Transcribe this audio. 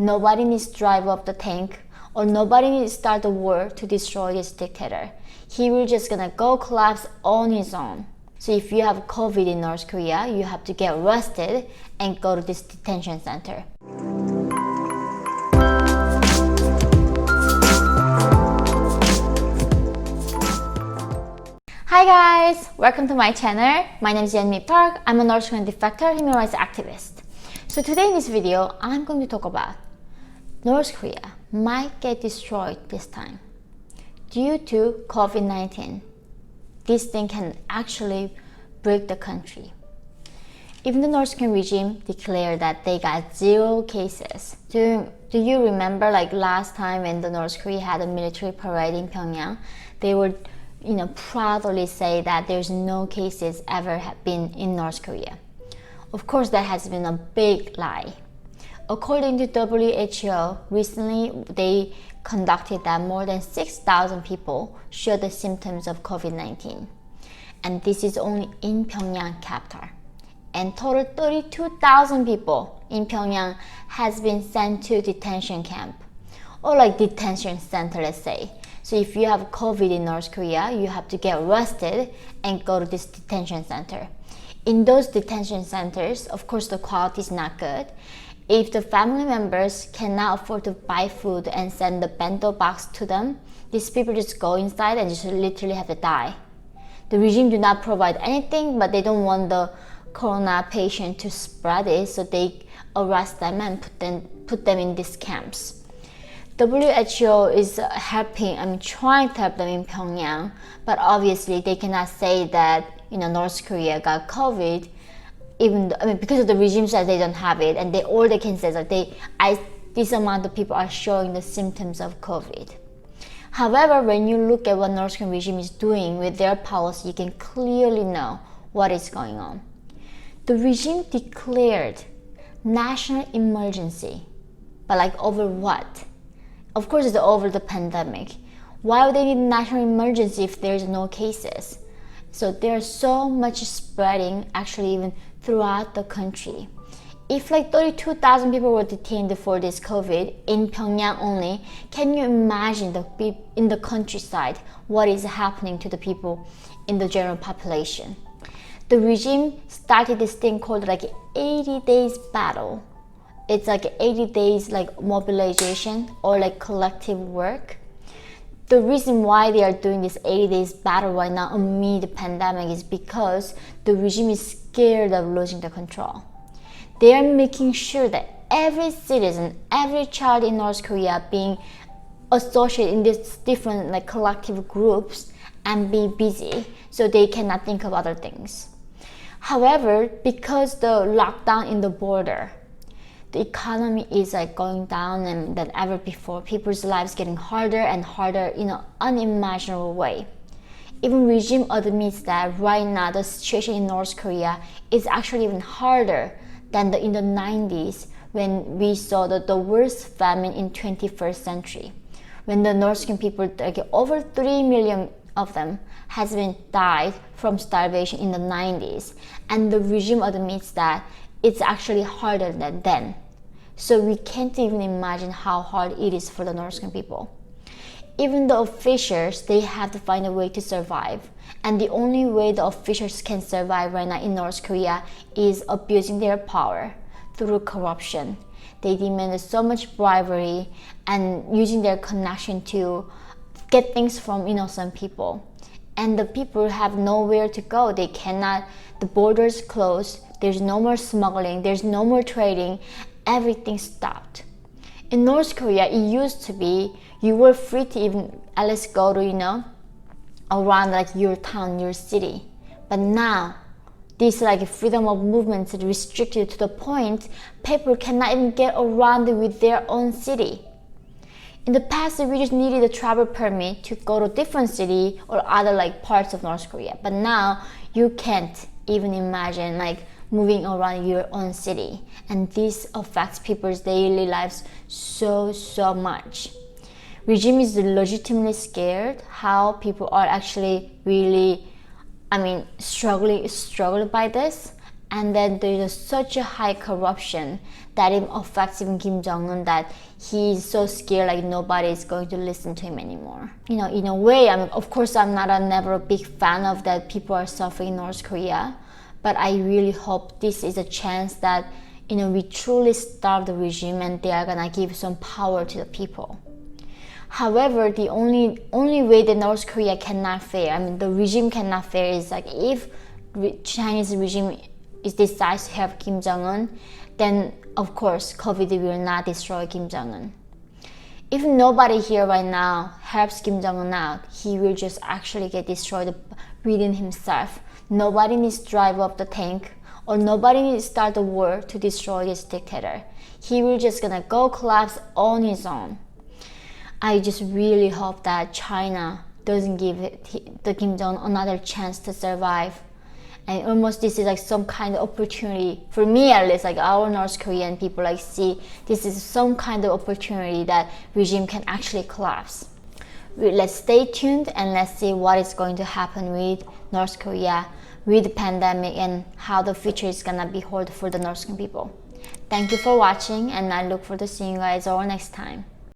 Nobody needs to drive up the tank, or nobody needs to start the war to destroy this dictator. He will just gonna go collapse on his own. So if you have COVID in North Korea, you have to get arrested and go to this detention center. Hi guys! Welcome to my channel. My name is Yeonmi Park. I'm a North Korean defector human rights activist. So today in this video, I'm going to talk about North Korea might get destroyed this time due to COVID-19. This thing can actually break the country. Even the North Korean regime declared that they got 0 cases. Do you remember like last time when the North Korea had a military parade in Pyongyang? They would proudly say that there's no cases ever have been in North Korea. Of course, that has been a big lie. According to WHO, recently they conducted that more than 6,000 people showed the symptoms of COVID-19. And this is only in Pyongyang capital. And total 32,000 people in Pyongyang has been sent to detention camp, or like detention center, let's say. So if you have COVID in North Korea, you have to get arrested and go to this detention center. In those detention centers, of course, the quality is not good. If the family members cannot afford to buy food and send the bento box to them, these people just go inside and just literally have to die. The regime do not provide anything, but they don't want the corona patient to spread it, so they arrest them and put them in these camps. WHO is trying to help them in Pyongyang, but obviously they cannot say that North Korea got COVID, because of the regime says they don't have it, and all they can say is that this amount of people are showing the symptoms of COVID. However, when you look at what North Korean regime is doing with their policy, you can clearly know what is going on. The regime declared national emergency, but over what? Of course, it's over the pandemic. Why would they need national emergency if there's no cases? So there's so much spreading actually even throughout the country. If 32,000 people were detained for this COVID in Pyongyang only, can you imagine in the countryside what is happening to the people in the general population? The regime started this thing called 80 days battle. It's 80 days mobilization or collective work. The reason why they are doing this 80 days battle right now amid the pandemic is because the regime is scared of losing the control. They are making sure that every citizen, every child in North Korea being associated in these different collective groups and be busy so they cannot think of other things. However, because the lockdown in the border, the economy is going down than ever before. People's lives getting harder and harder in an unimaginable way. Even regime admits that right now the situation in North Korea is actually even harder than in the 90s when we saw the worst famine in 21st century. When the North Korean people, over 3 million of them has been died from starvation in the 90s. And the regime admits that it's actually harder than then. So we can't even imagine how hard it is for the North Korean people. Even the officials, they have to find a way to survive. And the only way the officials can survive right now in North Korea is abusing their power through corruption. They demand so much bribery and using their connection to get things from innocent people. And the people have nowhere to go. They cannot, the borders closed, there's no more smuggling, there's no more trading, everything stopped. In North Korea, it used to be you were free to even at least go to, around your town, your city. But now, this freedom of movement is restricted to the point people cannot even get around with their own city. In the past, we just needed a travel permit to go to a different city or other parts of North Korea. But now, you can't even imagine moving around your own city. And this affects people's daily lives so much. Regime is legitimately scared how people are actually really, struggling by this. and then there's such a high corruption that it affects even Kim Jong-un, that he's so scared like nobody is going to listen to him anymore. You know, in a way, I mean, of course I'm never a big fan of that people are suffering in North Korea, but I really hope this is a chance that, you know, we truly starve the regime and they are gonna give some power to the people. However, the only way that North Korea cannot fail, I mean the regime cannot fail, is like if Chinese regime decides to help Kim Jong-un, then of course COVID will not destroy Kim Jong-un. If nobody here right now helps Kim Jong-un out, he will just actually get destroyed within himself. Nobody needs to drive up the tank, or nobody needs to start the war to destroy this dictator. He will just gonna go collapse on his own. I just really hope that China doesn't give the Kim Jong-un another chance to survive. And almost this is like some kind of opportunity, for me at least, like our North Korean people like see this is some kind of opportunity that regime can actually collapse. Let's stay tuned and let's see what is going to happen with North Korea, with the pandemic, and how the future is gonna be hold for the North Korean people. Thank you for watching, and I look forward to seeing you guys all next time.